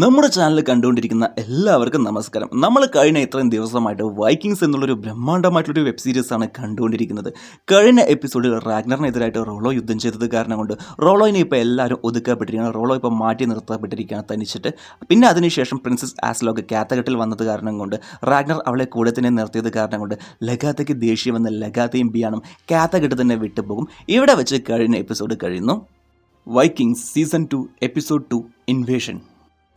നമ്മുടെ ചാനൽ കണ്ടുകൊണ്ടിരിക്കുന്ന എല്ലാവർക്കും നമസ്കാരം. നമ്മൾ കഴിഞ്ഞ ഇത്രയും ദിവസമായിട്ട് വൈക്കിങ്സ് എന്നുള്ളൊരു ബ്രഹ്മാണ്ഡമായിട്ടുള്ളൊരു വെബ് സീരീസ് ആണ് കണ്ടുകൊണ്ടിരിക്കുന്നത്. കഴിഞ്ഞ എപ്പിസോഡിൽ റാഗ്നറിനെതിരായിട്ട് റോളോ യുദ്ധം ചെയ്തത് കാരണം കൊണ്ട് റോളോയിനെ ഇപ്പോൾ എല്ലാവരും ഒതുക്കപ്പെട്ടിരിക്കുകയാണ്. റോളോ ഇപ്പോൾ മാറ്റി നിർത്തപ്പെട്ടിരിക്കുകയാണ് തനിച്ചിട്ട്. പിന്നെ അതിനുശേഷം പ്രിൻസസ് ആസ്ലോഗ് കാത്തഘട്ടിൽ വന്നത് കാരണം കൊണ്ട് റാഗ്നർ അവളെ കൂടെ തന്നെ നിർത്തിയത് കാരണം കൊണ്ട് ലഗാത്തയ്ക്ക് ദേഷ്യം വന്ന് ലഗാത്തയും ബിയാണും കാത്തഘട്ട് തന്നെ വിട്ടുപോകും. ഇവിടെ വെച്ച് കഴിഞ്ഞ എപ്പിസോഡ് കഴിയുന്നു. Vikings season 2 episode 2 invasion.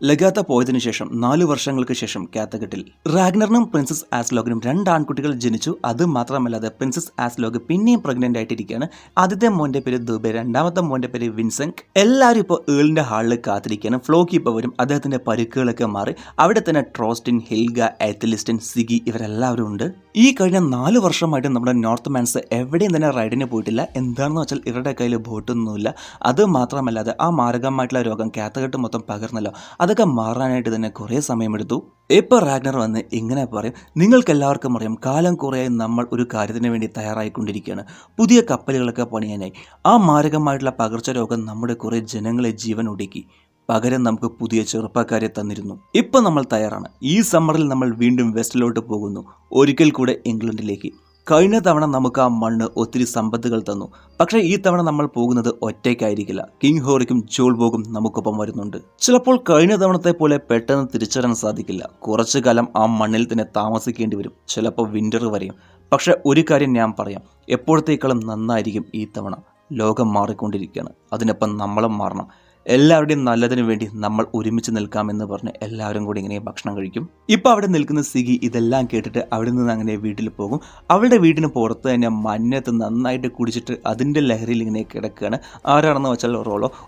Lagertha പോയതിനു ശേഷം 4 വർഷങ്ങൾക്ക് ശേഷം കാത്തഘട്ടിൽ റാഗ്നറിനും പ്രിൻസസ് ആസ്ലോഗിനും 2 ആൺകുട്ടികൾ ജനിച്ചു. അത് മാത്രമല്ലാതെ പ്രിൻസസ് ആസ്ലോഗ് പിന്നെയും പ്രഗ്നന്റ് ആയിട്ടിരിക്കുകയാണ്. ആദ്യത്തെ മോന്റെ പേര് ദുബെ, രണ്ടാമത്തെ മോന്റെ പേര് വിൻസെന്റ്. എല്ലാവരും ഇപ്പോൾ ഏളിന്റെ ഹാളിൽ കാത്തിരിക്കുകയാണ്. ഫ്ലോക്കി ഇപ്പോൾ വരും. അദ്ദേഹത്തിന്റെ പരുക്കുകളൊക്കെ മാറി. അവിടെ തന്നെ ട്രോസ്റ്റിൻ, ഹിൽഗ, എത്തലിസ്റ്റൻ, സിഗി ഇവരെല്ലാവരും ഉണ്ട്. ഈ കഴിഞ്ഞ 4 വർഷമായിട്ട് നമ്മുടെ നോർത്ത് മാൻസ് എവിടെയും തന്നെ റൈഡിന് പോയിട്ടില്ല. എന്താണെന്ന് വെച്ചാൽ ഇവരുടെ കയ്യിൽ ബോട്ടൊന്നുമില്ല. അത് മാത്രമല്ലാതെ ആ മാരകമായിട്ടുള്ള രോഗം കാത്തഘട്ട് മൊത്തം പകർന്നല്ലോ. അതൊക്കെ മാറാനായിട്ട് തന്നെ കുറേ സമയമെടുത്തു. ഇപ്പോൾ റാഗ്നർ വന്ന് ഇങ്ങനെ പറയും, നിങ്ങൾക്കെല്ലാവർക്കും അറിയാം കാലം കുറേയായി നമ്മൾ ഒരു കാര്യത്തിന് വേണ്ടി തയ്യാറായിക്കൊണ്ടിരിക്കുകയാണ്. പുതിയ കപ്പലുകളൊക്കെ പണിയാനായി. ആ മാരകമായിട്ടുള്ള പകർച്ചരോഗം നമ്മുടെ കുറേ ജനങ്ങളെ ജീവൻ ഒടുക്കി. പകരം നമുക്ക് പുതിയ ചെറുപ്പക്കാരെ തന്നിരുന്നു. ഇപ്പം നമ്മൾ തയ്യാറാണ്. ഈ സമ്മറിൽ നമ്മൾ വീണ്ടും വെസ്റ്റിലോട്ട് പോകുന്നു, ഒരിക്കൽ കൂടെ ഇംഗ്ലണ്ടിലേക്ക്. കഴിഞ്ഞ തവണ നമുക്ക് ആ മണ്ണ് ഒത്തിരി സമ്പത്തുകൾ തന്നു. പക്ഷേ ഈ തവണ നമ്മൾ പോകുന്നത് ഒറ്റയ്ക്കായിരിക്കില്ല. കിങ് ഹോറിക്കും ജോൾബോഗും നമുക്കൊപ്പം വരുന്നുണ്ട്. ചിലപ്പോൾ കഴിഞ്ഞ തവണത്തെ പോലെ പെട്ടെന്ന് തിരിച്ചറിയാൻ സാധിക്കില്ല. കുറച്ചു കാലം ആ മണ്ണിൽ തന്നെ താമസിക്കേണ്ടി വരും, ചിലപ്പോൾ വിന്റർ വരെയും. പക്ഷെ ഒരു കാര്യം ഞാൻ പറയാം, എപ്പോഴത്തേക്കാളും നന്നായിരിക്കും ഈ തവണ. ലോകം മാറിക്കൊണ്ടിരിക്കുകയാണ്, അതിനൊപ്പം നമ്മളും മാറണം. എല്ലാവരുടെയും നല്ലതിനു വേണ്ടി നമ്മൾ ഒരുമിച്ച് നിൽക്കാമെന്ന് പറഞ്ഞ് എല്ലാവരും കൂടി ഇങ്ങനെ ഭക്ഷണം കഴിക്കും. ഇപ്പം അവിടെ നിൽക്കുന്ന സിഗി ഇതെല്ലാം കേട്ടിട്ട് അവിടെ നിന്ന് അങ്ങനെ വീട്ടിൽ പോകും. അവളുടെ വീടിന് പുറത്ത് തന്നെ മഞ്ഞത്ത് നന്നായിട്ട് കുടിച്ചിട്ട് അതിൻ്റെ ലഹരിയിൽ ഇങ്ങനെ കിടക്കുകയാണ്. ആരാണെന്ന് വെച്ചാൽ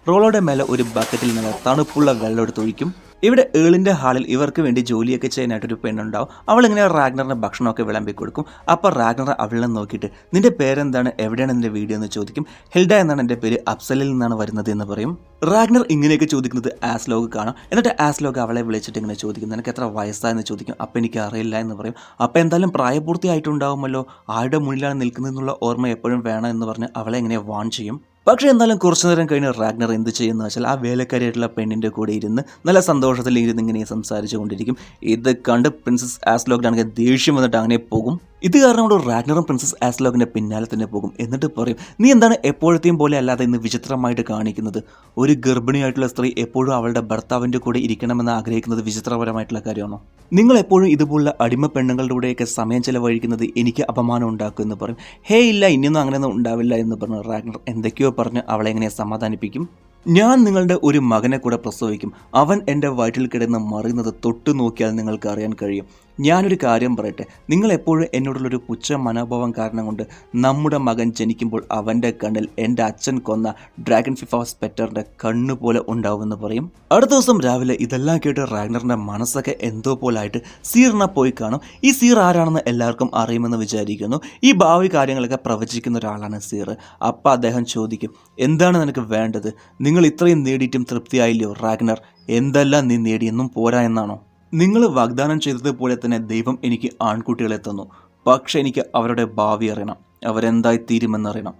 റോളോയുടെ മേലെ ഒരു ബക്കറ്റിൽ നിന്ന് തണുപ്പുള്ള വെള്ളം എടുത്തൊഴിക്കും. ഇവിടെ ഏളിൻ്റെ ഹാളിൽ ഇവർക്ക് വേണ്ടി ജോലിയൊക്കെ ചെയ്യാനായിട്ടൊരു പെണ്ണുണ്ടാവും. അവളിങ്ങനെ റാഗ്നറിന് ഭക്ഷണമൊക്കെ വിളമ്പി കൊടുക്കും. അപ്പോൾ റാഗ്നർ അവളെ നോക്കിയിട്ട് നിന്റെ പേരെന്താണ്, എവിടെയാണ് നിന്റെ വീഡിയോ എന്ന് ചോദിക്കും. ഹിൽഡ എന്നാണ് എൻ്റെ പേര്, അപ്സലിൽ നിന്നാണ് വരുന്നത് എന്ന് പറയും. റാഗ്നർ ഇങ്ങനെയൊക്കെ ചോദിക്കുന്നത് ആസ്ലോഗ് കാണാം. എന്നിട്ട് ആസ്ലോഗ് അവളെ വിളിച്ചിട്ട് ഇങ്ങനെ ചോദിക്കും, നിനക്ക് എത്ര വയസ്സായെന്ന് ചോദിക്കും. അപ്പം എനിക്ക് അറിയില്ല എന്ന് പറയും. അപ്പം എന്തായാലും പ്രായപൂർത്തിയായിട്ടുണ്ടാവുമല്ലോ, ആരുടെ മുന്നിലാണ് നിൽക്കുന്നതെന്നുള്ള ഓർമ്മ എപ്പോഴും വേണം എന്ന് പറഞ്ഞ് അവളെ ഇങ്ങനെ വാൺ ചെയ്യും. പക്ഷേ എന്നാലും കുറച്ചു നേരം കഴിഞ്ഞ് റാഗ്നർ എന്ത് ചെയ്യുന്ന വെച്ചാൽ ആ വേലക്കാരിയായിട്ടുള്ള പെണ്ണിൻ്റെ കൂടെ ഇരുന്ന് നല്ല സന്തോഷത്തിൽ ഇരുന്ന് ഇങ്ങനെ സംസാരിച്ചു കൊണ്ടിരിക്കും. ഇത് കണ്ട് പ്രിൻസസ് ആസ്ലോഗിനാണെങ്കിൽ ദേഷ്യം വന്നിട്ട് അങ്ങനെ പോകും. ഇത് കാരണം കൊണ്ട് റാഗ്നറും പ്രിൻസസ് ആസ്ലോഗിൻ്റെ പിന്നാലെ തന്നെ പോകും. എന്നിട്ട് പറയും, നീ എന്താണ് എപ്പോഴത്തെയും പോലെ അല്ലാതെ ഇന്ന് വിചിത്രമായിട്ട് കാണിക്കുന്നത്? ഒരു ഗർഭിണിയായിട്ടുള്ള സ്ത്രീ എപ്പോഴും അവളുടെ ഭർത്താവിൻ്റെ കൂടെ ഇരിക്കണമെന്ന് ആഗ്രഹിക്കുന്നത് വിചിത്രപരമായിട്ടുള്ള കാര്യമാണോ? നിങ്ങൾ എപ്പോഴും ഇതുപോലുള്ള അടിമ പെണ്ണുങ്ങളുടെ കൂടെയൊക്കെ സമയം ചെലവഴിക്കുന്നത് എനിക്ക് അപമാനം ഉണ്ടാക്കും എന്ന് പറയും. ഹേ ഇല്ല, ഇനിയൊന്നും അങ്ങനെയൊന്നും ഉണ്ടാവില്ല എന്ന് പറഞ്ഞ് റാഗ്നർ എന്തൊക്കെയോ പറഞ്ഞ് അവളെ എങ്ങനെ സമാധാനിപ്പിക്കും. ഞാൻ നിങ്ങളുടെ ഒരു മകനെ കൂടെ പ്രസവിക്കും. അവൻ എൻ്റെ വയറ്റിൽ കിടന്ന് മറിയുന്നത് തൊട്ടു നോക്കിയാൽ നിങ്ങൾക്ക് അറിയാൻ കഴിയും. ഞാനൊരു കാര്യം പറയട്ടെ, നിങ്ങൾ എപ്പോഴും എന്നോടുള്ളൊരു പുച്ഛ മനോഭാവം കാരണം കൊണ്ട് നമ്മുടെ മകൻ ജനിക്കുമ്പോൾ അവൻ്റെ കണ്ണിൽ എൻ്റെ അച്ഛൻ കൊന്ന ഡ്രാഗൺ ഫിഫ സ്പെറ്ററിൻ്റെ കണ്ണുപോലെ ഉണ്ടാവുമെന്ന് പറയും. അടുത്ത ദിവസം രാവിലെ ഇതെല്ലാം കേട്ട് റാഗ്നറിൻ്റെ മനസ്സൊക്കെ എന്തോ പോലായിട്ട് സീറിനെ പോയി കാണും. ഈ സീർ ആരാണെന്ന് എല്ലാവർക്കും അറിയുമെന്ന് വിചാരിക്കുന്നു. ഈ ഭാവി കാര്യങ്ങളൊക്കെ പ്രവചിക്കുന്ന ഒരാളാണ് സീർ. അപ്പം അദ്ദേഹം ചോദിക്കും, എന്താണ് നിനക്ക് വേണ്ടത്? നിങ്ങൾ ഇത്രയും നേടിയിട്ടും തൃപ്തിയായില്ലയോ റാഗ്നർ? എന്തെല്ലാം നീ നേടിയെന്നും പോരാ എന്നാണോ? നിങ്ങൾ വാഗ്ദാനം ചെയ്തതുപോലെ തന്നെ ദൈവം എനിക്ക് ആൺകുട്ടികളെ തന്നു. പക്ഷെ എനിക്ക് അവരുടെ ഭാവി അറിയണം, അവരെന്തായി തീരുമെന്നറിയണം.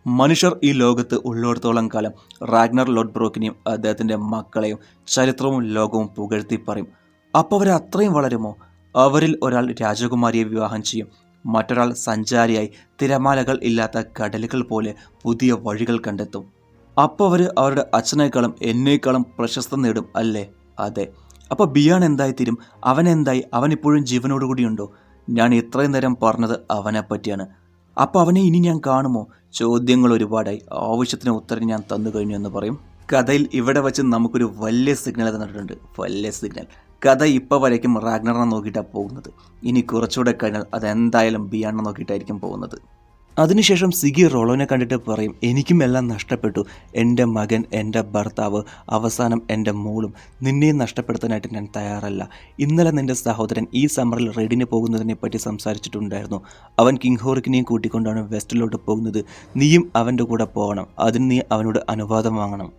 മനുഷ്യർ ഈ ലോകത്ത് ഉള്ളിടത്തോളം കാലം റാഗ്നർ ലോഡ്ബ്രോക്കിനെയും അദ്ദേഹത്തിൻ്റെ മക്കളെയും ചരിത്രവും ലോകവും പുകഴ്ത്തി പറയും. അപ്പോൾ അവർ അത്രയും വളരുമോ? അവരിൽ ഒരാൾ രാജകുമാരിയെ വിവാഹം ചെയ്യും, മറ്റൊരാൾ സഞ്ചാരിയായി തിരമാലകൾ ഇല്ലാത്ത കടലുകൾ പോലെ പുതിയ വഴികൾ കണ്ടെത്തും. അപ്പോൾ അവർ അവരുടെ അച്ഛനേക്കാളും എന്നേക്കാളും പ്രശസ്തി നേടും അല്ലേ? അതെ. അപ്പോൾ ബിയാൻ എന്തായിത്തീരും? അവൻ എന്തായി? അവൻ ഇപ്പോഴും ജീവനോടുകൂടിയുണ്ടോ? ഞാൻ ഇത്രയും നേരം പറഞ്ഞത് അവനെ പറ്റിയാണ്. അപ്പോൾ അവനെ ഇനി ഞാൻ കാണുമോ? ചോദ്യങ്ങൾ ഒരുപാടായി, ആവശ്യത്തിന് ഉത്തരം ഞാൻ തന്നു കഴിഞ്ഞു എന്ന് പറയും. കഥയിൽ ഇവിടെ വെച്ച് നമുക്കൊരു വലിയ സിഗ്നൽ തന്നിട്ടുണ്ട്. വലിയ സിഗ്നൽ. കഥ ഇപ്പോൾ വരയ്ക്കും റാഗ്നറിനെ നോക്കിയിട്ടാണ് പോകുന്നത്. ഇനി കുറച്ചുകൂടെ കഴിഞ്ഞാൽ അതെന്തായാലും ബിയാനെ നോക്കിയിട്ടായിരിക്കും പോകുന്നത്. അതിനുശേഷം സിഗി റോളോനെ കണ്ടിട്ട് പറയും, എനിക്കും എല്ലാം നഷ്ടപ്പെട്ടു. എൻ്റെ മകൻ, എൻ്റെ ഭർത്താവ്, അവസാനം എൻ്റെ മോളും. നിന്നെയും നഷ്ടപ്പെടുത്താനായിട്ട് ഞാൻ തയ്യാറല്ല. ഇന്നലെ നിൻ്റെ സഹോദരൻ ഈ സമ്മറിൽ റൈഡിന് പോകുന്നതിനെ പറ്റി സംസാരിച്ചിട്ടുണ്ടായിരുന്നു. അവൻ കിങ് ഹോറിക്കിനെയും കൂട്ടിക്കൊണ്ടാണ് വെസ്റ്റിലോട്ട് പോകുന്നത്. നീയും അവൻ്റെ കൂടെ പോകണം. അതിന് നീ അവനോട് അനുവാദം വാങ്ങണം.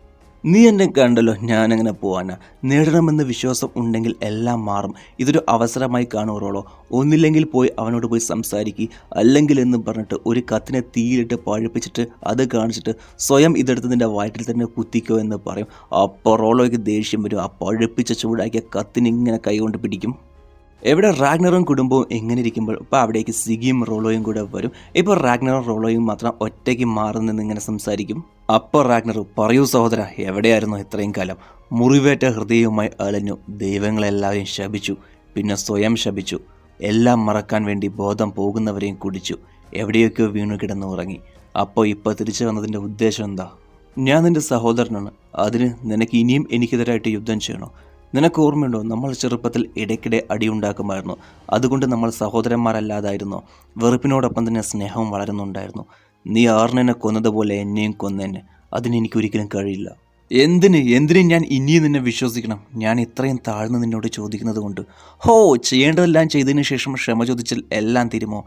നീ എന്നെ കണ്ടല്ലോ, ഞാനങ്ങനെ പോവാനാ. നേടണമെന്ന് വിശ്വാസം ഉണ്ടെങ്കിൽ എല്ലാം മാറും. ഇതൊരു അവസരമായി കാണുറോളോ. ഒന്നില്ലെങ്കിൽ പോയി അവനോട് പോയി സംസാരിക്കുക, അല്ലെങ്കിൽ എന്ന് പറഞ്ഞിട്ട് ഒരു കത്തിനെ തീയിലിട്ട് പഴുപ്പിച്ചിട്ട് അത് കാണിച്ചിട്ട് സ്വയം ഇതെടുത്ത് നിൻ്റെ വയറ്റിൽ തന്നെ കുത്തിക്കോ എന്ന് പറയും. അപ്പോൾ റോളോയ്ക്ക് ദേഷ്യം വരും. ആ പഴുപ്പിച്ച ചൂടാക്കിയ കത്തിനിങ്ങനെ കൈകൊണ്ട് പിടിക്കും. എവിടെ റാഗ്നറും കുടുംബവും എങ്ങനെ ഇരിക്കുമ്പോൾ ഇപ്പോൾ അവിടേക്ക് സിഗിയും റോളോയും കൂടെ വരും. ഇപ്പോൾ റാഗ്നറും റോളോയും മാത്രം ഒറ്റയ്ക്ക് മാറി നിന്ന് ഇങ്ങനെ സംസാരിക്കും. അപ്പോൾ റാഗ്നർ, പറയൂ സഹോദര, എവിടെയായിരുന്നു ഇത്രയും കാലം? മുറിവേറ്റ ഹൃദയവുമായി അലഞ്ഞു, ദൈവങ്ങളെല്ലാവരെയും ശപിച്ചു, പിന്നെ സ്വയം ശപിച്ചു, എല്ലാം മറക്കാൻ വേണ്ടി ബോധം പോകുന്നവരെയും കുടിച്ചു, എവിടെയൊക്കെയോ വീണു കിടന്നു ഉറങ്ങി. ഇപ്പോൾ തിരിച്ചു വന്നതിൻ്റെ ഉദ്ദേശം എന്താ? ഞാൻ നിൻ്റെ സഹോദരനാണ്. അതിന് നിനക്ക് ഇനിയും എനിക്കെതിരായിട്ട് യുദ്ധം ചെയ്യണോ? നിനക്ക് ഓർമ്മയുണ്ടോ, നമ്മൾ ചെറുപ്പത്തിൽ ഇടയ്ക്കിടെ അടിയുണ്ടാക്കുമായിരുന്നു. അതുകൊണ്ട് നമ്മൾ സഹോദരന്മാരല്ലാതായിരുന്നോ? വെറുപ്പിനോടൊപ്പം തന്നെ സ്നേഹവും വളരുന്നുണ്ടായിരുന്നു. നീ ആർണിനെ കൊന്നതുപോലെ എന്നെയും കൊന്നെന്നെ. അതിനെനിക്കൊരിക്കലും കഴിയില്ല. എന്തിന് ഞാൻ ഇനിയും നിന്നെ വിശ്വസിക്കണം? ഞാൻ ഇത്രയും താഴ്ന്ന് നിന്നോട് ചോദിക്കുന്നത് കൊണ്ട്. ചെയ്യേണ്ടതെല്ലാം ചെയ്തതിന് ശേഷം ക്ഷമ ചോദിച്ചാൽ എല്ലാം തീരുമോ?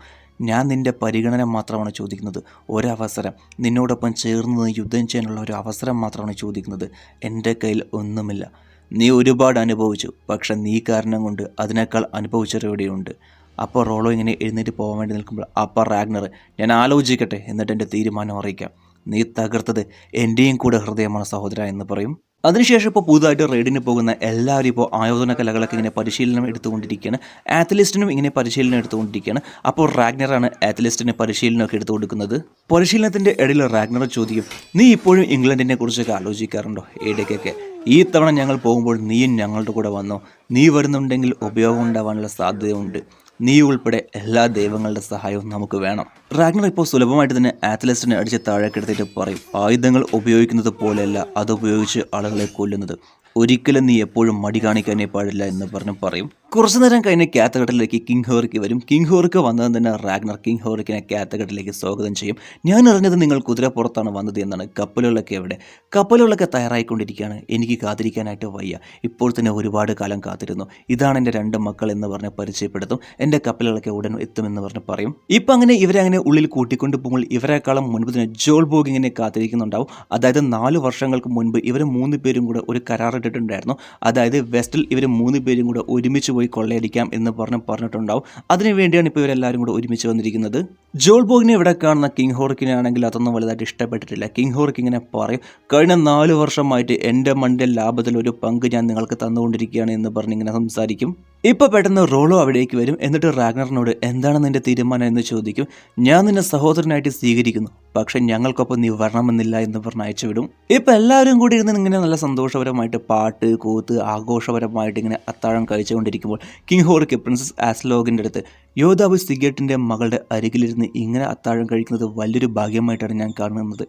ഞാൻ നിൻ്റെ പരിഗണന മാത്രമാണ് ചോദിക്കുന്നത്. ഒരവസരം, നിന്നോടൊപ്പം ചേർന്ന് യുദ്ധം ചെയ്യാനുള്ള ഒരു അവസരം മാത്രമാണ് ചോദിക്കുന്നത്. എൻ്റെ കയ്യിൽ ഒന്നുമില്ല. നീ ഒരുപാട് അനുഭവിച്ചു, പക്ഷെ നീ കാരണം കൊണ്ട് അതിനേക്കാൾ അനുഭവിച്ചവരെവിടെയുണ്ട്. അപ്പോൾ റോളോ ഇങ്ങനെ എഴുന്നേറ്റ് പോകാൻ വേണ്ടി നിൽക്കുമ്പോൾ അപ്പോൾ റാഗ്നർ, ഞാൻ ആലോചിക്കട്ടെ, എന്നിട്ട് എൻ്റെ തീരുമാനം അറിയിക്കാം. നീ തകർത്തത് എൻ്റെയും കൂടെ ഹൃദയമാണ് സഹോദര എന്ന് പറയും. അതിനുശേഷം ഇപ്പോൾ പുതുതായിട്ട് റെയ്ഡിന് പോകുന്ന എല്ലാവരും ഇപ്പോൾ ആയോധന കലകളൊക്കെ ഇങ്ങനെ പരിശീലനം എടുത്തുകൊണ്ടിരിക്കുകയാണ്. ആത്ലറ്റിസ്റ്റിനും ഇങ്ങനെ പരിശീലനം എടുത്തുകൊണ്ടിരിക്കുകയാണ്. അപ്പോൾ റാഗ്നറാണ് ആത്ലറ്റിസ്റ്റിന് പരിശീലനമൊക്കെ എടുത്തു കൊടുക്കുന്നത്. പരിശീലനത്തിൻ്റെ ഇടയിൽ റാഗ്നർ ചോദിക്കും, നീ ഇപ്പോഴും ഇംഗ്ലണ്ടിനെ കുറിച്ചൊക്കെ ആലോചിക്കാറുണ്ടോ? ഇടയ്ക്കൊക്കെ ഈ തവണ ഞങ്ങൾ പോകുമ്പോൾ നീയും ഞങ്ങളുടെ കൂടെ വന്നോ? നീ വരുന്നുണ്ടെങ്കിൽ ഉപയോഗം ഉണ്ടാവാനുള്ള സാധ്യതയുണ്ട്. നീ ഉൾപ്പെടെ എല്ലാ ദൈവങ്ങളുടെ സഹായവും നമുക്ക് വേണം. റാഗ്നർ ഇപ്പോൾ സുലഭമായിട്ട് തന്നെ ആത്ലറ്റിനെ അടിച്ച് താഴേക്കെടുത്തിട്ട് പറയും, ആയുധങ്ങൾ ഉപയോഗിക്കുന്നത് പോലെയല്ല അതുപയോഗിച്ച് ആളുകളെ കൊല്ലുന്നത്. ഒരിക്കലും നീ എപ്പോഴും മടി കാണിക്കാനേ പാടില്ല എന്ന് പറയും. കുറച്ചു നേരം കഴിഞ്ഞ് കാത്തഘട്ടിലേക്ക് കിങ് ഹോറിക്ക് വരും. കിങ് ഹോറിക്ക് വന്നതും തന്നെ റാഗ്നർ കിങ് ഹോറിക്കിനെ കാത്തഘട്ടിലേക്ക് സ്വാഗതം ചെയ്യും. ഞാൻ അറിഞ്ഞത് നിങ്ങൾ കുതിരപ്പുറത്താണ് വന്നത് എന്നാണ്. കപ്പലുകളൊക്കെ എവിടെ? കപ്പലുകളൊക്കെ തയ്യാറായിക്കൊണ്ടിരിക്കുകയാണ്. എനിക്ക് കാത്തിരിക്കാനായിട്ട് വയ്യ. ഇപ്പോൾ തന്നെ ഒരുപാട് കാലം കാത്തിരുന്നു. ഇതാണ് എൻ്റെ 2 മക്കൾ എന്ന് പറഞ്ഞ് പരിചയപ്പെടുത്തും. എൻ്റെ കപ്പലുകളൊക്കെ ഉടൻ എത്തുമെന്ന് പറഞ്ഞ് പറയും. ഇപ്പം അങ്ങനെ ഇവരെ അങ്ങനെ ഉള്ളിൽ കൂട്ടിക്കൊണ്ട് പോകുമ്പോൾ ഇവരെക്കാളും മുൻപ് തന്നെ ജോൾ ബോഗ് ഇങ്ങനെ കാത്തിരിക്കുന്നുണ്ടാവും. അതായത് 4 വർഷങ്ങൾക്ക് മുൻപ് ഇവർ 3 പേരും കൂടെ ഒരു കരാറിട്ടിട്ടുണ്ടായിരുന്നു. അതായത് വെസ്റ്റിൽ ഇവർ 3 പേരും കൂടെ ഒരുമിച്ച് പോയി കൊള്ളയടിക്കാം എന്ന് പറഞ്ഞിട്ടുണ്ടാവും. അതിനു വേണ്ടിയാണ് ഇപ്പോൾ ഇവരെല്ലാവരും കൂടെ ഒരുമിച്ച് വന്നിരിക്കുന്നത്. ജോൾ ബോഗിനെ ഇവിടെ കാണുന്ന കിങ് ഹോറിക്കിനെ ആണെങ്കിൽ അതൊന്നും വലുതായിട്ട് ഇഷ്ടപ്പെട്ടിട്ടില്ല. കിങ് ഹോറിക്ക് ഇങ്ങനെ പറയും, കഴിഞ്ഞ 4 വർഷമായിട്ട് എൻ്റെ മണ്ണിൻ്റെ ലാഭത്തിൽ ഒരു പങ്ക് ഞാൻ നിങ്ങൾക്ക് തന്നുകൊണ്ടിരിക്കുകയാണ് എന്ന് പറഞ്ഞിങ്ങനെ സംസാരിക്കും. ഇപ്പോൾ പെട്ടെന്ന് റോളോ അവിടേക്ക് വരും. എന്നിട്ട് റാഗ്നറിനോട് എന്താണ് നിൻ്റെ തീരുമാനം എന്ന് ചോദിക്കും. ഞാൻ നിന്നെ സഹോദരനായിട്ട് സ്വീകരിക്കുന്നു, പക്ഷെ ഞങ്ങൾക്കൊപ്പം നീ വരണമെന്നില്ല എന്ന് പറഞ്ഞ് അയച്ചുവിടും. ഇപ്പം എല്ലാവരും കൂടി ഇരുന്ന് ഇങ്ങനെ നല്ല സന്തോഷപരമായിട്ട് പാട്ട് കൂത്ത് ആഘോഷപരമായിട്ട് ഇങ്ങനെ അത്താഴം കഴിച്ചുകൊണ്ടിരിക്കുമ്പോൾ കിങ് ഹോറിക്ക് പ്രിൻസസ് ആസ്ലോഗിൻ്റെ അടുത്ത്, യോദ്ധാവ് സിഗേറ്റിൻ്റെ മകളുടെ അരികിലിരുന്ന് ഇങ്ങനെ അത്താഴം കഴിക്കുന്നത് വലിയൊരു ഭാഗ്യമായിട്ടാണ് ഞാൻ കാണുന്നത്.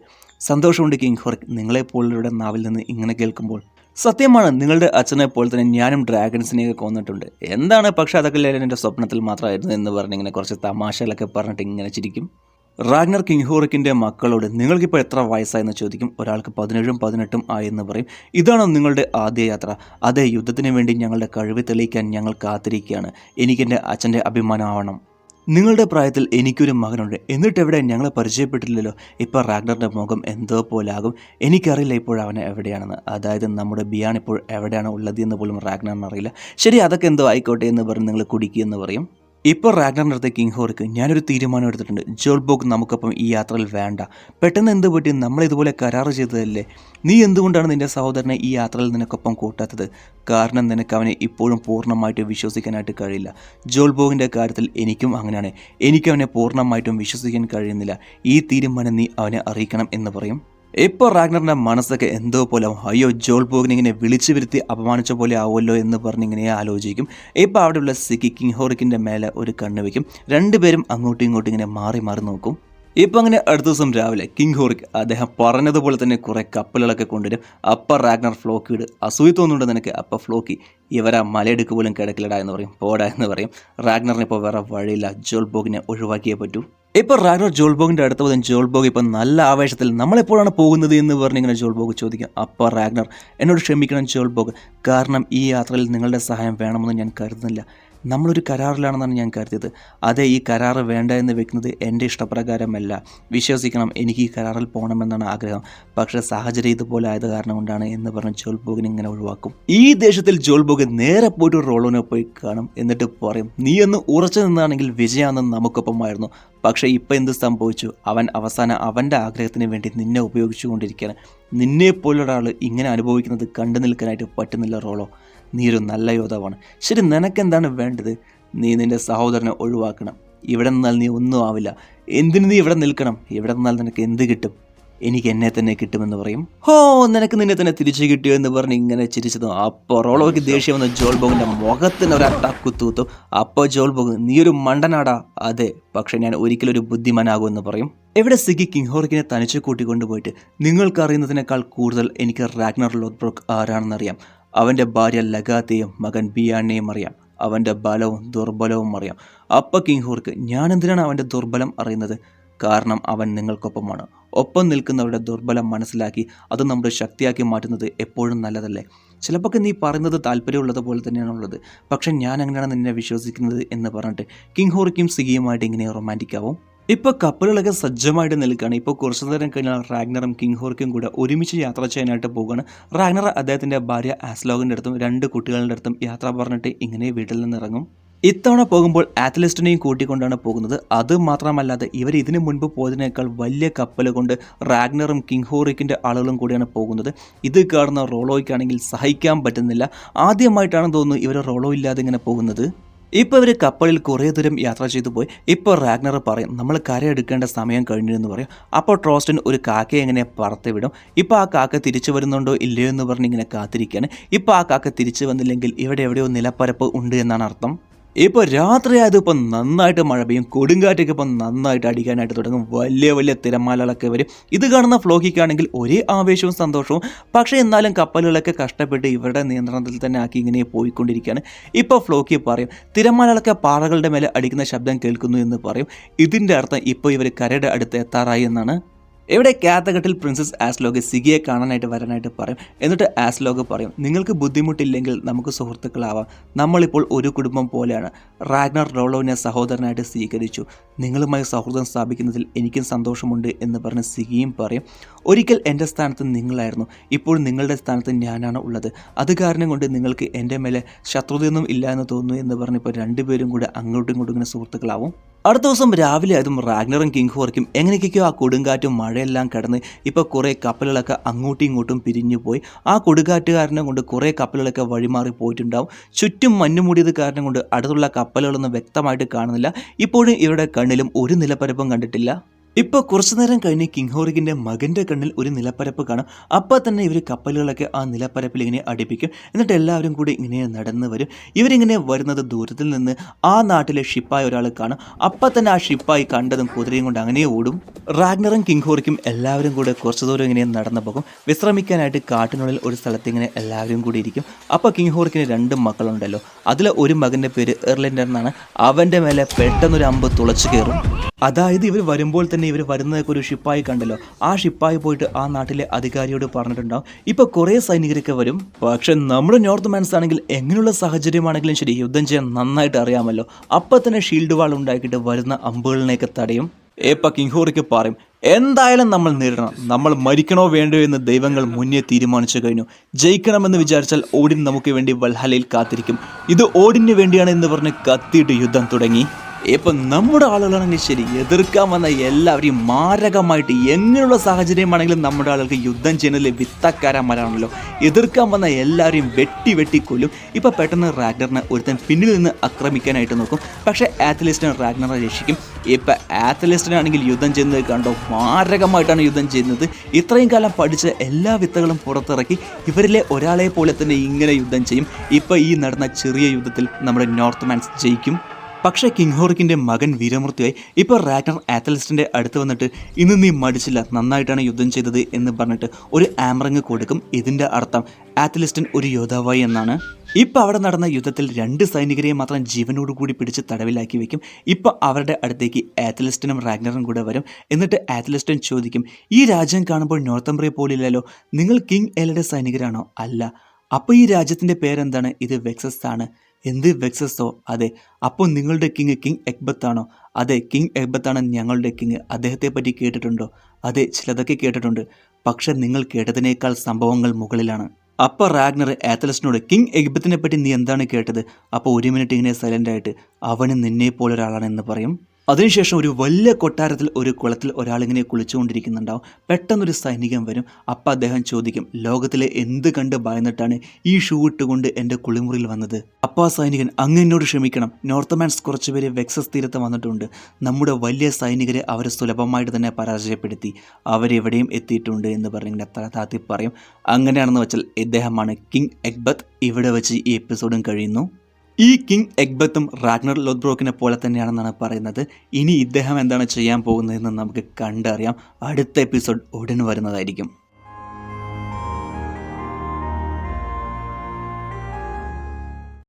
സന്തോഷമുണ്ട് കിങ് ഹോറിക്ക്, നിങ്ങളെപ്പോലുള്ളവരുടെ നാവിൽ നിന്ന് ഇങ്ങനെ കേൾക്കുമ്പോൾ. സത്യമാണ്, നിങ്ങളുടെ അച്ഛനെ പോലെ തന്നെ ഞാനും ഡ്രാഗൺസിനെയൊക്കെ കൊന്നിട്ടുണ്ട്. എന്താണ്, പക്ഷെ അതൊക്കെ എൻ്റെ സ്വപ്നത്തിൽ മാത്രമായിരുന്നു എന്ന് പറഞ്ഞ് ഇങ്ങനെ കുറച്ച് തമാശകളൊക്കെ പറഞ്ഞിട്ട് ഇങ്ങനെ ചിരിക്കും. റാഗ്നർ കിങ് ഹോറിക്കിൻ്റെ മക്കളോട് നിങ്ങൾക്കിപ്പോൾ എത്ര വയസ്സായെന്ന് ചോദിക്കും. ഒരാൾക്ക് 17ഉം 18ഉം ആയെന്ന് പറയും. ഇതാണോ നിങ്ങളുടെ ആദ്യ യാത്ര? അതെ, യുദ്ധത്തിന് വേണ്ടി ഞങ്ങളുടെ കഴിവ് തെളിയിക്കാൻ ഞങ്ങൾ കാത്തിരിക്കുകയാണ്. എനിക്കെൻ്റെ അച്ഛൻ്റെ അഭിമാനമാവണം. നിങ്ങളുടെ പ്രായത്തിൽ എനിക്കൊരു മകനുണ്ട്, എന്നിട്ടെവിടെ? ഞങ്ങളെ പരിചയപ്പെട്ടില്ലല്ലോ. ഇപ്പോൾ റാഗ്നറിൻ്റെ മുഖം എന്തോ പോലാകും. എനിക്കറിയില്ല ഇപ്പോൾ അവൻ എവിടെയാണെന്ന്. അതായത് നമ്മുടെ ബിയാൻ ഇപ്പോൾ എവിടെയാണ് ഉള്ളത് എന്ന് പോലും റാഗ്നറിന് അറിയില്ല. ശരി, അതൊക്കെ എന്തോ ആയിക്കോട്ടെ എന്ന് പറഞ്ഞ് നിങ്ങൾ കുടിക്കുമെന്ന് പറയും. ഇപ്പോൾ റാഗ്നറിൻ്റെ അടുത്ത് കിങ് ഹോറിക്ക്, ഞാനൊരു തീരുമാനം എടുത്തിട്ടുണ്ട്. ജോൾ ബോഗ് നമുക്കൊപ്പം ഈ യാത്രയിൽ വേണ്ട. പെട്ടെന്ന് എന്ത് പറ്റി? നമ്മളിതുപോലെ കരാറ് ചെയ്തതല്ലേ? നീ എന്തുകൊണ്ടാണ് നിൻ്റെ സഹോദരനെ ഈ യാത്രയിൽ നിനക്കൊപ്പം കൂട്ടാത്തത്? കാരണം നിനക്ക് അവനെ ഇപ്പോഴും പൂർണ്ണമായിട്ട് വിശ്വസിക്കാനായിട്ട് കഴിയില്ല. ജോൾ ബോഗിൻ്റെ കാര്യത്തിൽ എനിക്കും അങ്ങനെയാണ്. എനിക്കവനെ പൂർണ്ണമായിട്ടും വിശ്വസിക്കാൻ കഴിയുന്നില്ല. ഈ തീരുമാനം നീ അവനെ അറിയിക്കണം എന്ന് പറയും. ഇപ്പോൾ റാഗ്നറിൻ്റെ മനസ്സൊക്കെ എന്തോ പോലെ, അയ്യോ ജോൾ ബോഗിനെ ഇങ്ങനെ വിളിച്ചു വരുത്തി അപമാനിച്ച പോലെ ആവുമല്ലോ എന്ന് പറഞ്ഞിങ്ങനെ ആലോചിക്കും. ഇപ്പോൾ അവിടെയുള്ള സിക്കി കിങ് ഹോറിക്കിൻ്റെ മേലെ ഒരു കണ്ണ് വയ്ക്കും. 2 പേരും അങ്ങോട്ടും ഇങ്ങോട്ടും ഇങ്ങനെ മാറി നോക്കും. ഇപ്പം അങ്ങനെ അടുത്ത ദിവസം രാവിലെ കിങ് ഹോറിക്ക് അദ്ദേഹം പറഞ്ഞതുപോലെ തന്നെ കുറേ കപ്പലുകളൊക്കെ കൊണ്ടുവരും. അപ്പം റാഗ്നർ ഫ്ലോക്കിയോട്, അസൂയ തോന്നുന്നുണ്ട് നിനക്ക്? അപ്പം ഫ്ലോക്കി, ഇവരാ മലയെടുക്ക് പോലും കിടക്കില്ലടാ എന്ന് പറയും, പോടാ എന്ന് പറയും. റാഗ്നറിന് ഇപ്പോൾ വേറെ വഴിയില്ല, ജോൾ ബോഗിനെ ഒഴിവാക്കിയേ പറ്റൂ. ഇപ്പോൾ റാഗ്നർ ജോൾ ബോഗിൻ്റെ അടുത്ത് പോലും ജോൾ ബോഗ് ഇപ്പം നല്ല ആവേശത്തിൽ നമ്മളെപ്പോഴാണ് പോകുന്നത് എന്ന് പറഞ്ഞിങ്ങനെ ജോൾ ബോഗ് ചോദിക്കും. അപ്പോൾ റാഗ്നർ, എന്നോട് ക്ഷമിക്കണം ജോൾ ബോഗ്, കാരണം ഈ യാത്രയിൽ നിങ്ങളുടെ സഹായം വേണമെന്ന് ഞാൻ കരുതുന്നില്ല. നമ്മളൊരു കരാറിലാണെന്നാണ് ഞാൻ കരുതിയത്. അതെ, ഈ കരാറ് വേണ്ട എന്ന് വെക്കുന്നത് എൻ്റെ ഇഷ്ടപ്രകാരമല്ല. വിശ്വസിക്കണം, എനിക്ക് ഈ കരാറിൽ പോകണമെന്നാണ് ആഗ്രഹം. പക്ഷേ സാഹചര്യം ഇതുപോലെ ആയത് കാരണം കൊണ്ടാണ് എന്ന് പറഞ്ഞ് ജോൽ ബോഗിനെ ഇങ്ങനെ ഒഴിവാക്കും. ഈ ദേഷ്യത്തിൽ ജോൽ ബോഗ് നേരെ പോയിട്ട് റോളോനെ പോയി കാണും. എന്നിട്ട് പറയും, നീ ഒന്ന് ഉറച്ചു നിന്നാണെങ്കിൽ വിജയാനന്ദൻ നമുക്കൊപ്പമായിരുന്നു. പക്ഷേ ഇപ്പം എന്ത് സംഭവിച്ചു? അവൻ അവസാനം അവൻ്റെ ആഗ്രഹത്തിന് വേണ്ടി നിന്നെ ഉപയോഗിച്ചു കൊണ്ടിരിക്കുകയാണ്. നിന്നെപ്പോലൊരാൾ ഇങ്ങനെ അനുഭവിക്കുന്നത് കണ്ടു നിൽക്കാനായിട്ട് പറ്റുന്നില്ല റോളോ. നീ ഒരു നല്ല യോദ്ധാവാണ്. ശരി, നിനക്കെന്താണ് വേണ്ടത്? നീ നിൻ്റെ സഹോദരനെ ഒഴിവാക്കണം. ഇവിടെ നിന്നാൽ നീ ഒന്നും ആവില്ല. എന്തിനു നീ ഇവിടെ നിൽക്കണം? ഇവിടെ നിന്നാൽ നിനക്ക് എന്ത് കിട്ടും? എനിക്ക് എന്നെ തന്നെ കിട്ടുമെന്ന് പറയും. ഹോ, നിനക്ക് നിന്നെ തന്നെ തിരിച്ചു കിട്ടിയോ എന്ന് പറഞ്ഞ് ഇങ്ങനെ ചിരിച്ചത്. അപ്പോൾ റോളോയ്ക്ക് ദേഷ്യം വന്ന ജോൽ ബോഗിൻ്റെ മുഖത്തിന് ഒരു അട്ടാക്കുത്തൂത്തു. അപ്പോൾ ജോൽ ബോഗ്, നീ ഒരു മണ്ടനാടാ. അതെ, പക്ഷെ ഞാൻ ഒരിക്കലും ഒരു ബുദ്ധിമാനാകുമെന്ന് പറയും. എവിടെ സിഗി കിങ്ഹോറിക്കിനെ തനിച്ച് കൂട്ടിക്കൊണ്ടുപോയിട്ട്, നിങ്ങൾക്കറിയുന്നതിനേക്കാൾ കൂടുതൽ എനിക്ക് റാഗ്നർ ലോത്ബ്രോക്ക് ആരാണെന്നറിയാം. അവൻ്റെ ഭാര്യ ലഗാത്തെയും മകൻ ബിയാനെയും അറിയാം. അവൻ്റെ ബലവും ദുർബലവും അറിയാം. അപ്പോൾ കിങ്ഹോർക്ക്, ഞാൻ എന്തിനാണ് അവൻ്റെ ദുർബലം അറിയുന്നത്? കാരണം അവൻ നിങ്ങൾക്കൊപ്പമാണ്. ഒപ്പം നിൽക്കുന്നവരുടെ ദുർബലം മനസ്സിലാക്കി അത് നമ്മുടെ ശക്തിയാക്കി മാറ്റുന്നത് എപ്പോഴും നല്ലതല്ലേ? ചിലപ്പോൾ നീ പറയുന്നത് താല്പര്യമുള്ളത് പോലെ തന്നെയാണുള്ളത്. പക്ഷെ ഞാൻ അങ്ങനെയാണ് നിന്നെ വിശ്വസിക്കുന്നത് എന്ന് പറഞ്ഞിട്ട് കിങ്ഹോറിക്കും സിഗിയുമായിട്ട് ഇങ്ങനെ റൊമാൻറ്റിക് ആവും. ഇപ്പോൾ കപ്പലുകളൊക്കെ സജ്ജമായിട്ട് നിൽക്കുകയാണ്. ഇപ്പോൾ കുറച്ചു നേരം കഴിഞ്ഞാൽ റാഗ്നറും കിങ്ഹോർക്കും കൂടെ ഒരുമിച്ച് യാത്ര ചെയ്യാനായിട്ട് പോകുകയാണ്. റാഗ്നർ അദ്ദേഹത്തിൻ്റെ ഭാര്യ ആസ്ലോഗിൻ്റെ അടുത്തും 2 കുട്ടികളുടെ അടുത്തും യാത്ര പറഞ്ഞിട്ട് ഇങ്ങനെ വീട്ടിൽ നിന്ന് ഇറങ്ങും. ഇത്തവണ പോകുമ്പോൾ ആത്ലസ്റ്റിനെയും കൂട്ടിക്കൊണ്ടാണ് പോകുന്നത്. അത് മാത്രമല്ലാതെ ഇവർ ഇതിനു മുൻപ് പോയതിനേക്കാൾ വലിയ കപ്പൽ കൊണ്ട് റാഗ്നറും കിങ്ഹോറിക്കിൻ്റെ ആളുകളും കൂടിയാണ് പോകുന്നത്. ഇത് കാണുന്ന റോളോയ്ക്കാണെങ്കിൽ സഹിക്കാൻ പറ്റുന്നില്ല. ആദ്യമായിട്ടാണെന്ന് തോന്നുന്നു ഇവർ റോളോ ഇല്ലാതെ ഇങ്ങനെ പോകുന്നത്. ഇപ്പോൾ ഇവർ കപ്പലിൽ കുറേ ദൂരം യാത്ര ചെയ്തു പോയി. ഇപ്പോൾ റാഗ്നർ പറയും, നമ്മൾ കരയെടുക്കേണ്ട സമയം കഴിഞ്ഞു എന്ന് പറയും. അപ്പോൾ ട്രോസ്റ്റൻ ഒരു കാക്കയെ എങ്ങനെ പറത്തി വിടും. ഇപ്പോൾ ആ കാക്ക തിരിച്ചു വരുന്നുണ്ടോ ഇല്ലയോ എന്ന് പറഞ്ഞ് ഇങ്ങനെ കാത്തിരിക്കുകയാണ്. ഇപ്പോൾ ആ കാക്ക തിരിച്ചു വന്നില്ലെങ്കിൽ ഇവിടെ എവിടെയോ നിലപ്പരപ്പ് ഉണ്ട് എന്നാണ് അർത്ഥം. ഇപ്പോൾ രാത്രിയായത് ഇപ്പം നന്നായിട്ട് മഴ പെയ്യും. കൊടുങ്കാറ്റൊക്കെ ഇപ്പം നന്നായിട്ട് അടിക്കാനായിട്ട് തുടങ്ങും. വലിയ വലിയ തിരമാലകളൊക്കെ വരും. ഇത് കാണുന്ന ഫ്ലോക്കിക്കാണെങ്കിൽ ഒരേ ആവേശവും സന്തോഷവും. പക്ഷേ എന്നാലും കപ്പലുകളൊക്കെ കഷ്ടപ്പെട്ട് ഇവരുടെ നിയന്ത്രണത്തിൽ തന്നെ ആക്കി ഇങ്ങനെ പോയിക്കൊണ്ടിരിക്കുകയാണ്. ഇപ്പോൾ ഫ്ലോക്കി പറയും, തിരമാലകളൊക്കെ പാറകളുടെ മേലെ അടിക്കുന്ന ശബ്ദം കേൾക്കുന്നു എന്ന് പറയും. ഇതിൻ്റെ അർത്ഥം ഇപ്പോൾ ഇവർ കരയുടെ അടുത്ത് എത്താറായി എന്നാണ്. ഇവിടെ കാത്തഘട്ടിൽ പ്രിൻസസ് ആസ്ലോഗ് സിഗിയെ കാണാനായിട്ട് വരാനായിട്ട് പറയും. എന്നിട്ട് ആസ്ലോഗ് പറയും, നിങ്ങൾക്ക് ബുദ്ധിമുട്ടില്ലെങ്കിൽ നമുക്ക് സുഹൃത്തുക്കളാവാം. നമ്മളിപ്പോൾ ഒരു കുടുംബം പോലെയാണ്. റാഗ്നർ റോളോവിനെ സഹോദരനായിട്ട് സ്വീകരിച്ചു. നിങ്ങളുമായി സൗഹൃദം സ്ഥാപിക്കുന്നതിൽ എനിക്കും സന്തോഷമുണ്ട് എന്ന് പറഞ്ഞ് സിഗിയും പറയും. ഒരിക്കൽ എൻ്റെ സ്ഥാനത്ത് നിങ്ങളായിരുന്നു, ഇപ്പോൾ നിങ്ങളുടെ സ്ഥാനത്ത് ഞാനാണ് ഉള്ളത്. അത് കാരണം കൊണ്ട് നിങ്ങൾക്ക് എൻ്റെ മേലെ ശത്രുതയൊന്നും ഇല്ല എന്ന് തോന്നുന്നു എന്ന് പറഞ്ഞപ്പോൾ രണ്ടുപേരും കൂടെ അങ്ങോട്ടും ഇങ്ങോട്ടും ഇങ്ങനെ സുഹൃത്തുക്കളാവും. അടുത്ത ദിവസം രാവിലെ അതും റാഗ്നറും കിങ്ഹോർക്കും എങ്ങനെയൊക്കെയോ ആ കൊടുങ്കാറ്റും മഴയെല്ലാം കടന്ന് ഇപ്പോൾ കുറേ കപ്പലുകളൊക്കെ അങ്ങോട്ടും ഇങ്ങോട്ടും പിരിഞ്ഞു പോയി. ആ കൊടുങ്കാറ്റ് കാരണം കൊണ്ട് കുറേ കപ്പലുകളൊക്കെ വഴിമാറി പോയിട്ടുണ്ടാവും. ചുറ്റും മഞ്ഞുമൂടിയത് കാരണം കൊണ്ട് അടുത്തുള്ള കപ്പലുകളൊന്നും വ്യക്തമായിട്ട് കാണുന്നില്ല. ഇപ്പോഴും ഇവരുടെ കണ്ണിലും ഒരു നിലപ്പരപ്പും കണ്ടിട്ടില്ല. ഇപ്പോൾ കുറച്ചു നേരം കഴിഞ്ഞ് കിങ്ഹോറിക്കിൻ്റെ മകൻ്റെ കണ്ണിൽ ഒരു നിലപ്പരപ്പ് കാണും. അപ്പോൾ തന്നെ ഇവർ കപ്പലുകളൊക്കെ ആ നിലപ്പരപ്പിൽ ഇങ്ങനെ അടുപ്പിക്കും. എന്നിട്ട് എല്ലാവരും കൂടി ഇങ്ങനെ നടന്നു വരും. ഇവരിങ്ങനെ വരുന്നത് ദൂരത്തിൽ നിന്ന് ആ നാട്ടിലെ ഷിപ്പായി ഒരാൾ കാണും. അപ്പം തന്നെ ആ ഷിപ്പായി കണ്ടതും കുതിരയും കൊണ്ട് അങ്ങനെ ഓടും. റാഗ്നറും കിങ്ഹോറിക്കും എല്ലാവരും കൂടെ കുറച്ചു ദൂരം ഇങ്ങനെ നടന്നു പോകും. വിശ്രമിക്കാനായിട്ട് കാട്ടിനുള്ളിൽ ഒരു സ്ഥലത്ത് ഇങ്ങനെ എല്ലാവരും കൂടി ഇരിക്കും. അപ്പോൾ കിങ്ഹോറിക്കിന് 2 മക്കളുണ്ടല്ലോ. അതിൽ ഒരു മകൻ്റെ പേര് എർലിൻഡർ എന്നാണ്. അവൻ്റെ മേലെ പെട്ടെന്നൊരു അമ്പ് തുളച്ചു കയറും. അതായത് ഇവർ വരുമ്പോൾ തന്നെ ഇവർ വരുന്നതൊക്കെ ഒരു ഷിപ്പായി കണ്ടല്ലോ. ആ ഷിപ്പായി പോയിട്ട് ആ നാട്ടിലെ അധികാരിയോട് പറഞ്ഞിട്ടുണ്ടാവും, ഇപ്പോൾ കുറേ സൈനികരൊക്കെ വരും. പക്ഷെ നമ്മുടെ നോർത്ത് മാൻസ് ആണെങ്കിൽ എങ്ങനെയുള്ള സാഹചര്യമാണെങ്കിലും ശരി യുദ്ധം ചെയ്യാൻ നന്നായിട്ട് അറിയാമല്ലോ. അപ്പം തന്നെ ഷീൽഡ് വാൾ ഉണ്ടാക്കിയിട്ട് വരുന്ന അമ്പുകളിനെയൊക്കെ തടയും. ഏപ്പ കിങ്ഹോറിക്ക് പറയും, എന്തായാലും നമ്മൾ നേരിടണം. നമ്മൾ മരിക്കണോ വേണ്ടോ എന്ന് ദൈവങ്ങൾ മുന്നേ തീരുമാനിച്ചു കഴിഞ്ഞു. ജയിക്കണമെന്ന് വിചാരിച്ചാൽ ഓഡിൻ നമുക്ക് വേണ്ടി വൽഹലയിൽ കാത്തിരിക്കും. ഇത് ഓഡിന് വേണ്ടിയാണ് എന്ന് പറഞ്ഞ് കത്തിയിട്ട് യുദ്ധം തുടങ്ങി. ഇപ്പം നമ്മുടെ ആളുകളാണെങ്കിൽ ശരി, എതിർക്കാൻ വന്ന എല്ലാവരെയും മാരകമായിട്ട് എങ്ങനെയുള്ള സാഹചര്യമാണെങ്കിലും നമ്മുടെ ആളുകൾക്ക് യുദ്ധം ചെയ്യുന്നതിൽ വിത്തക്കാരന്മാരാണല്ലോ. എതിർക്കാൻ വന്ന എല്ലാവരെയും വെട്ടി കൊല്ലും. ഇപ്പം പെട്ടെന്ന് റാഗ്നറിനെ ഒരുത്തൻ പിന്നിൽ നിന്ന് ആക്രമിക്കാനായിട്ട് നോക്കും. പക്ഷേ ആത്ലസ്റ്റിനെ റാഗ്നറെ രക്ഷിക്കും. ഇപ്പം ആത്ലസ്റ്റിനാണെങ്കിൽ യുദ്ധം ചെയ്യുന്നത് കണ്ടോ, മാരകമായിട്ടാണ് യുദ്ധം ചെയ്യുന്നത്. ഇത്രയും കാലം പഠിച്ച എല്ലാ വിത്തകളും പുറത്തിറക്കി ഇവരിലെ ഒരാളെ പോലെ തന്നെ ഇങ്ങനെ യുദ്ധം ചെയ്യും. ഇപ്പം ഈ നടന്ന ചെറിയ യുദ്ധത്തിൽ നമ്മുടെ നോർത്ത് മാൻസ് ജയിക്കും. പക്ഷേ കിങ്ഹോറിക്കിൻ്റെ മകൻ വീരമൃത്യുവായി. ഇപ്പോൾ റാഗ്നർ ആത്ലസ്റ്റിൻ്റെ അടുത്ത് വന്നിട്ട്, ഇന്ന് നീ മടിച്ചില്ല, നന്നായിട്ടാണ് യുദ്ധം ചെയ്തത് എന്ന് പറഞ്ഞിട്ട് ഒരു ആംറങ്ങ് കൊടുക്കും. ഇതിൻ്റെ അർത്ഥം ആത്ലസ്റ്റിൻ ഒരു യോദ്ധാവായി എന്നാണ്. ഇപ്പോൾ അവിടെ നടന്ന യുദ്ധത്തിൽ 2 സൈനികരെയും മാത്രം ജീവനോടുകൂടി പിടിച്ച് തടവിലാക്കി വെക്കും. ഇപ്പോൾ അവരുടെ അടുത്തേക്ക് ആത്ലസ്റ്റിനും റാഗ്നറും കൂടെ വരും. എന്നിട്ട് ആത്ലസ്റ്റിൻ ചോദിക്കും, ഈ രാജ്യം കാണുമ്പോൾ നോർത്തംബ്രിയ പോലില്ലല്ലോ, നിങ്ങൾ കിങ് എലയുടെ സൈനികരാണോ? അല്ല. അപ്പോൾ ഈ രാജ്യത്തിൻ്റെ പേരെന്താണ്? ഇത് വെക്സസ് ആണ്. എന്ത് വെക്സസോ? അതെ. അപ്പോൾ നിങ്ങളുടെ കിങ് എഗ്ബത്താണോ? അതെ, കിങ് എഗ്ബത്താണ് ഞങ്ങളുടെ കിങ്. അദ്ദേഹത്തെ പറ്റി കേട്ടിട്ടുണ്ടോ? അതെ, ചിലതൊക്കെ കേട്ടിട്ടുണ്ട്. പക്ഷെ നിങ്ങൾ കേട്ടതിനേക്കാൾ സംഭവങ്ങൾ മുകളിലാണ്. അപ്പോൾ റാഗ്നർ ആത്തലസിനോട് കിങ് എഗ്ബത്തിനെ പറ്റി നീ എന്താണ് കേട്ടത്? അപ്പോൾ 1 മിനിറ്റ് ഇങ്ങനെ സൈലൻ്റ് ആയിട്ട് അവന് നിന്നെ പോലൊരാളാണെന്ന് പറയും. അതിനുശേഷം ഒരു വലിയ കൊട്ടാരത്തിൽ ഒരു കുളത്തിൽ ഒരാളിങ്ങനെ കുളിച്ചുകൊണ്ടിരിക്കുന്നുണ്ടാവും. പെട്ടെന്നൊരു സൈനികൻ വരും. അപ്പം അദ്ദേഹം ചോദിക്കും, ലോകത്തിലെ എന്ത് കണ്ട് ഭയന്നിട്ടാണ് ഈ ഷൂ ഇട്ടുകൊണ്ട് എൻ്റെ കുളിമുറിയിൽ വന്നത്? അപ്പോൾ ആ സൈനികൻ, അങ്ങ് എന്നോട് ക്ഷമിക്കണം, നോർത്തമാൻസ് കുറച്ചുപേര് വെക്സസ് തീരത്ത് വന്നിട്ടുണ്ട്. നമ്മുടെ വലിയ സൈനികരെ അവരെ സുലഭമായിട്ട് തന്നെ പരാജയപ്പെടുത്തി. അവരെവിടെയും എത്തിയിട്ടുണ്ട് എന്ന് പറഞ്ഞിങ്ങനെ താത്തി പറയും. അങ്ങനെയാണെന്ന് വെച്ചാൽ ഇദ്ദേഹമാണ് കിങ് എഗ്ബത്ത്. ഇവിടെ വെച്ച് ഈ എപ്പിസോഡും കഴിയുന്നു. ഈ കിങ് എഗ്ബത്തും റാഗ്നർ ലോത്ബ്രോക്കിനെ പോലെ തന്നെയാണെന്നാണ് പറയുന്നത്. ഇനി ഇദ്ദേഹം എന്താണ് ചെയ്യാൻ പോകുന്നതെന്ന് നമുക്ക് കണ്ടറിയാം. അടുത്ത എപ്പിസോഡ് ഉടൻ വരുന്നതായിരിക്കും.